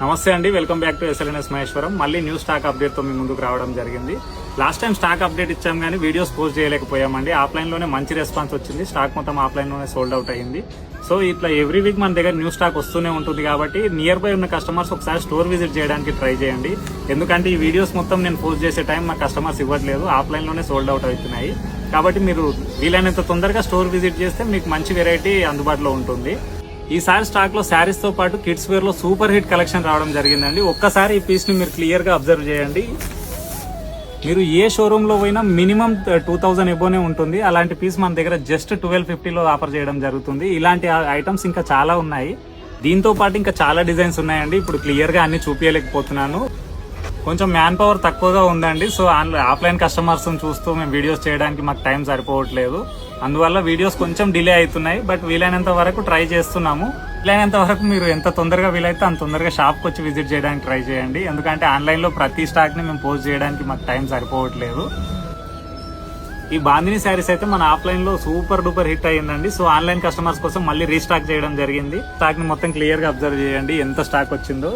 నమస్తే అండి, welcome back to SLNS Maheshwaram. మళ్ళీ న్యూ స్టాక్ అప్డేట్ తో మీ ముందుకు రావడం జరిగింది. లాస్ట్ టైం స్టాక్ అప్డేట్ ఇచ్చాం కానీ వీడియోస్ పోస్ట్ చేయలేకపోయామండి. ఆఫ్లైన్ లోనే మంచి రెస్పాన్స్ వచ్చింది. స్టాక్ మొత్తం ఆఫ్లైన్ లోనే సోల్డ్ అవుట్ అయ్యింది. సో ఇట్లా ఎవ్రీ వీక్ మన దగ్గర న్యూ స్టాక్ వస్తూనే ఉంటుంది కాబట్టి నియర్ బై ఉన్న కస్టమర్స్ ఒకసారి స్టోర్ విజిట్ చేయడానికి ట్రై చేయండి. ఎందుకంటే ఈ వీడియోస్ మొత్తం నేను పోస్ట్ చేసే టైం మా కస్టమర్స్ ఇవ్వట్లేదు, ఆఫ్లైన్ లోనే సోల్డ్ అవుట్ అవుతున్నాయి. కాబట్టి మీరు వీలైనంత తొందరగా స్టోర్ విజిట్ చేస్తే మీకు మంచి వెరైటీ అందుబాటులో ఉంటుంది. ఈసారి స్టాక్ లో శారీస్ తో పాటు కిడ్స్ వేర్ లో సూపర్ హిట్ కలెక్షన్ రావడం జరిగిందండి. ఒక్కసారి ఈ పీస్ ని మీరు క్లియర్ గా అబ్జర్వ్ చేయండి. మీరు ఏ షోరూమ్ లో పోయినా మినిమం 2000 ఎబోనే ఉంటుంది. అలాంటి పీస్ మన దగ్గర జస్ట్ 1250 ఆఫర్ చేయడం జరుగుతుంది. ఇలాంటి ఐటమ్స్ ఇంకా చాలా ఉన్నాయి. దీంతో పాటు ఇంకా చాలా డిజైన్స్ ఉన్నాయండి. ఇప్పుడు క్లియర్ గా అన్ని చూపించలేకపోతున్నాను, కొంచెం మ్యాన్ పవర్ తక్కువగా ఉందండి. సో ఆఫ్లైన్ కస్టమర్స్ చూస్తూ మేము వీడియోస్ చేయడానికి మాకు టైం సరిపోవట్లేదు. అందువల్ల వీడియోస్ కొంచెం డిలే అవుతున్నాయి. బట్ వీలైనంత వరకు ట్రై చేస్తున్నాము. వీలైనంత వరకు మీరు ఎంత తొందరగా వీలైతే అంత తొందరగా షాప్కి వచ్చి విజిట్ చేయడానికి ట్రై చేయండి. ఎందుకంటే ఆన్లైన్లో ప్రతి స్టాక్ని మేము పోస్ట్ చేయడానికి మాకు టైం సరిపోవట్లేదు. ఈ బాందిని శారీస్ అయితే మన ఆఫ్లైన్ లో సూపర్ డూపర్ హిట్ అయ్యిందండి. సో ఆన్లైన్ కస్టమర్స్ కోసం మళ్ళీ రీస్టాక్ చేయడం జరిగింది. స్టాక్ ని మొత్తం క్లియర్ గా అబ్జర్వ్ చేయండి ఎంత స్టాక్ వచ్చిందో.